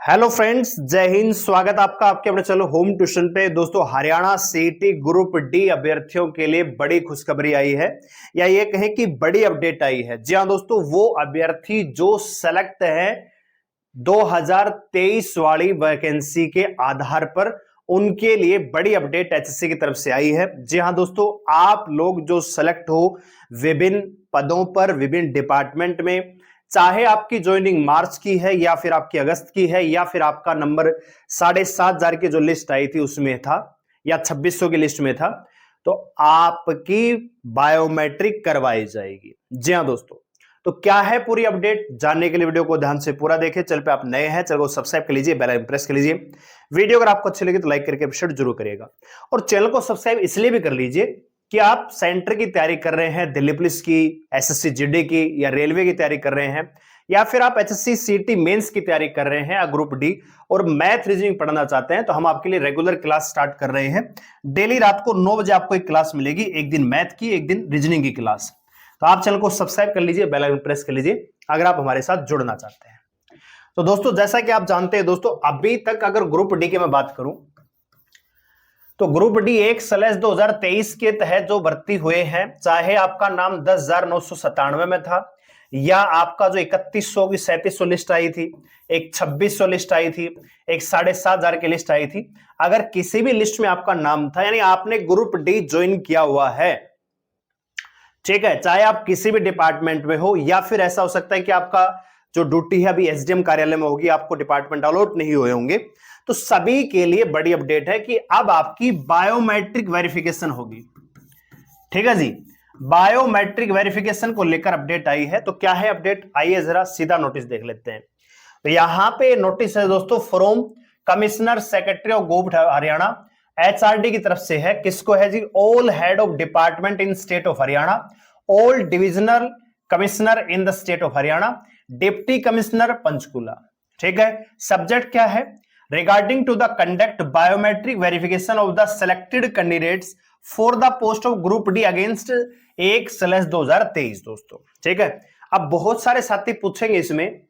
Hello friends, जय हिंद। स्वागत आपका आपके अपने चलो होम ट्यूशन पे। दोस्तों, हरियाणा सीईटी ग्रुप डी अभ्यर्थियों के लिए बड़ी खुशखबरी आई है, या ये कहें कि बड़ी अपडेट आई है। जी हां दोस्तों, वो अभ्यर्थी जो सेलेक्ट है 2023 वाली वैकेंसी के आधार पर, उनके लिए बड़ी अपडेट एचएससी की तरफ से आई है। जी हां दोस्तों, आप लोग जो सेलेक्ट हो विभिन्न पदों पर विभिन्न डिपार्टमेंट में, चाहे आपकी ज्वाइनिंग मार्च की है या फिर आपकी अगस्त की है, या फिर आपका नंबर 7,500 की जो लिस्ट आई थी उसमें था, या 2600 की लिस्ट में था, तो आपकी बायोमेट्रिक करवाई जाएगी। जी हां दोस्तों, तो क्या है पूरी अपडेट, जानने के लिए वीडियो को ध्यान से पूरा देखें। चैनल पे आप नए हैं, चैनल को सब्सक्राइब कर लीजिए, बेल आइकन प्रेस कर लीजिए। वीडियो अगर आपको अच्छी लगी तो लाइक करके अपडेट जरूर करिएगा, और चैनल को सब्सक्राइब इसलिए भी कर लीजिए कि आप सेंटर की तैयारी कर रहे हैं, दिल्ली पुलिस की, एसएससी जीडी की, या रेलवे की तैयारी कर रहे हैं, या फिर आप एचएससी सीटी मेंस की तैयारी कर रहे हैं ग्रुप डी और मैथ रीजनिंग पढ़ना चाहते हैं, तो हम आपके लिए रेगुलर क्लास स्टार्ट कर रहे हैं। डेली रात को 9 बजे आपको एक क्लास मिलेगी, एक दिन मैथ की, एक दिन रीजनिंग की क्लास। तो आप चैनल को सब्सक्राइब कर लीजिए, बेल आइकन प्रेस कर लीजिए अगर आप हमारे साथ जुड़ना चाहते हैं। तो दोस्तों, जैसा कि आप जानते हैं दोस्तों, अभी तक अगर ग्रुप डी की मैं बात करूं तो ग्रुप डी 1/2023 के तहत जो भर्ती हुए हैं, चाहे आपका नाम 10,997 में था, या आपका जो 3100 की 3700 लिस्ट आई थी, एक 2600 लिस्ट आई थी, एक 7,500 की लिस्ट आई थी, अगर किसी भी लिस्ट में आपका नाम था, यानी आपने ग्रुप डी ज्वाइन किया हुआ है, ठीक है, चाहे आप किसी भी डिपार्टमेंट में हो, या फिर ऐसा हो सकता है कि आपका जो ड्यूटी है अभी एसडीएम कार्यालय में होगी, आपको डिपार्टमेंट अलॉट नहीं हुए होंगे, तो सभी के लिए बड़ी अपडेट है कि अब आपकी बायोमेट्रिक वेरिफिकेशन होगी। ठीक है जी, बायोमेट्रिक वेरिफिकेशन को लेकर अपडेट आई है। तो क्या है अपडेट, आइए जरा सीधा नोटिस देख लेते हैं। तो यहां पे नोटिस है दोस्तों, from commissioner secretary of government Haryana, HRD की तरफ से है। किसको है जी, all head of department in state of Haryana, all divisional commissioner in the state of Haryana, deputy commissioner Panchkula. ठीक है, सब्जेक्ट क्या है, regarding to the conduct biometric verification of the selected candidates for the post of group D against 1/2023 दोस्तों। ठीक है, अब बहुत सारे साथी पूछेंगे इसमें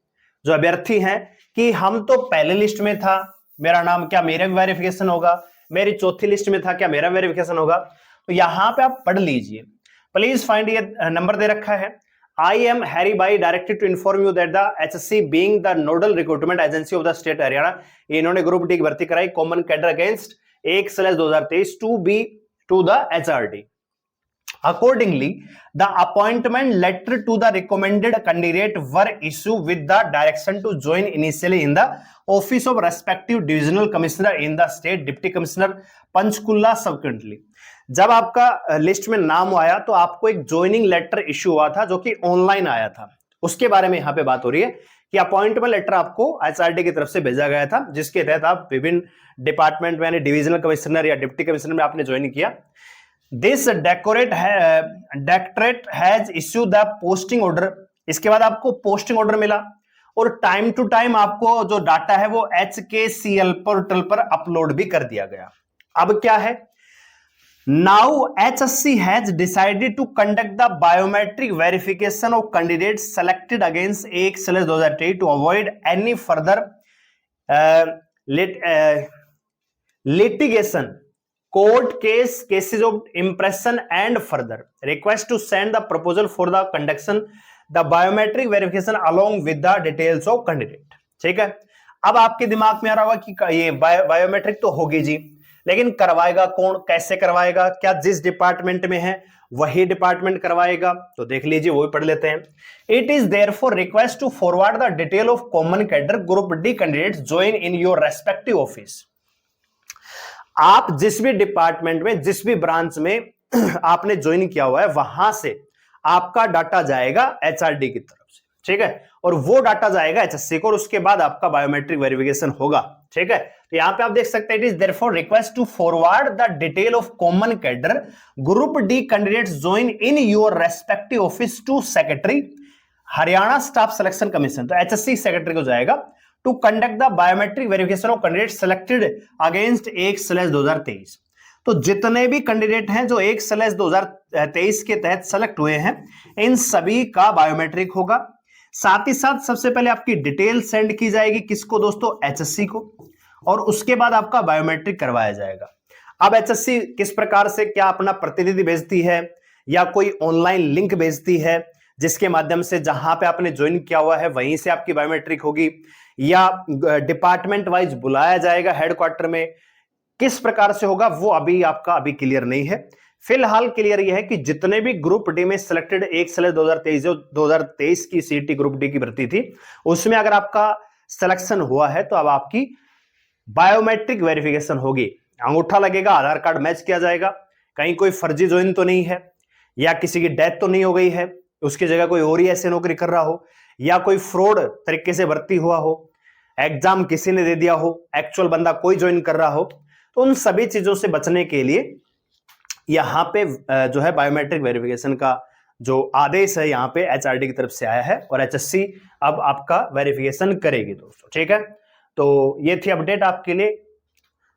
जो अभ्यर्थी हैं कि हम तो पहले लिस्ट में था, मेरा नाम, क्या मेरा वेरिफिकेशन होगा, मेरी चौथी लिस्ट में था, क्या मेरा वेरिफिकेशन होगा। तो यहां पे आप पढ़ लीजिए, प्लीज फाइंड, ये नंबर दे रखा है, I am Harry Bhai directed to inform you that the HSC being the nodal recruitment agency of the state Haryana, इन्होंने ग्रुप डी की भर्ती कराई common cadre against 1/2023 to the HRD. Accordingly, the appointment letter to the recommended candidate were issued with the direction to join initially in the office of respective divisional commissioner in the state, deputy commissioner Panchkula subsequently. जब आपका list में नाम आया तो आपको एक joining letter issue हुआ था, जो कि ऑनलाइन आया था। उसके बारे में यहां पे बात हो रही है कि अपॉइंटमेंट लेटर आपको एचआरडी की तरफ से भेजा गया था, जिसके तहत आप विभिन्न डिपार्टमेंट में, डिविजनल कमिश्नर या डिप्टी कमिश्नर में आपने ज्वाइन किया। This directorate has issue the posting order, इसके बाद आपको पोस्टिंग ऑर्डर मिला, और टाइम टू टाइम आपको जो डाटा है वो HKCL पोर्टल पर अपलोड भी कर दिया गया। अब क्या है, Now HSC has decided to conduct the biometric verification of candidates selected against 1/2023 to avoid any further litigation, court cases of impression, and further request to send the proposal for the conduction the biometric verification along with the details of candidate। ठीक है, अब आपके दिमाग में आ रहा होगा कि ये बायोमेट्रिक तो होगी जी, लेकिन करवाएगा कौन, कैसे करवाएगा, क्या जिस डिपार्टमेंट में है वही डिपार्टमेंट करवाएगा। तो देख लीजिए, वो भी पढ़ लेते हैं। It is therefore request to forward the detail of common cadre group D candidates join in your respective office. आप जिस भी डिपार्टमेंट में, जिस भी ब्रांच में आपने ज्वाइन किया हुआ है, वहां से आपका डाटा जाएगा एचआरडी की तरफ से। ठीक है, और वो डाटा जाएगा एचएससी को, और उसके बाद आपका बायोमेट्रिक वेरिफिकेशन होगा। ठीक है, तो यहां पे आप देख सकते हैं, it is therefore request to forward the detail of common cadre group D candidates join in your respective office to secretary Haryana staff selection commission. तो एचएससी सेक्रेटरी को जाएगा to conduct the biometric verification of candidate selected against 1/2023। तो जितने भी candidate हैं जो 1/2023 के तहत सेलेक्ट हुए हैं, इन सभी का बायोमेट्रिक होगा। साथ ही साथ सबसे पहले आपकी डिटेल सेंड की जाएगी किसको दोस्तों, एचएससी को, और उसके बाद आपका बायोमेट्रिक करवाया जाएगा। अब एचएससी किस प्रकार से, क्या अपना प्रतिनिधि भेजती है या कोई ऑनलाइन लिंक भेजती है जिसके माध्यम से जहां पे आपने ज्वाइन किया हुआ है वहीं से आपकी बायोमेट्रिक होगी, या डिपार्टमेंट वाइज बुलाया जाएगा हेडक्वार्टर में, किस प्रकार से होगा वो अभी क्लियर नहीं है। फिलहाल क्लियर यह है कि जितने भी ग्रुप डी में सिलेक्टेड 1/2023 जो 2023 की सीटी ग्रुप डी की भर्ती थी उसमें अगर आपका सिलेक्शन हुआ है तो अब आपकी बायोमेट्रिक वेरिफिकेशन होगी, अंगूठा लगेगा, आधार कार्ड मैच किया जाएगा, कहीं कोई फर्जी ज्वाइन तो नहीं है, या किसी की डेथ तो नहीं हो गई है, उसकी जगह कोई और ही ऐसे नौकरी कर रहा हो, या कोई फ्रॉड तरीके से भर्ती हुआ हो, एग्जाम किसी ने दे दिया हो, एक्चुअल बंदा कोई ज्वाइन कर रहा हो। तो उन सभी चीजों से बचने के लिए यहां पे जो है बायोमेट्रिक वेरिफिकेशन का जो आदेश है यहां पे एचआरडी की तरफ से आया है, और एचएससी अब आपका वेरिफिकेशन करेगी दोस्तों, ठीक है। तो ये थी अपडेट आपके लिए।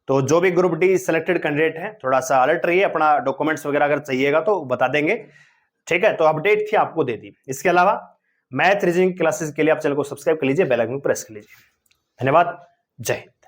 तो जो भी ग्रुप डी सिलेक्टेड कैंडिडेट है थोड़ा सा अलर्ट रहिए, अपना डॉक्यूमेंट्स वगैरह अगर चाहिएगा तो बता देंगे, ठीक है। तो अपडेट थी, आपको दे दी। इसके अलावा मैथ रीजनिंग क्लासेस के लिए आप चैनल को सब्सक्राइब कर लीजिए, बेल आइकन प्रेस कर लीजिए। धन्यवाद, जय हिंद।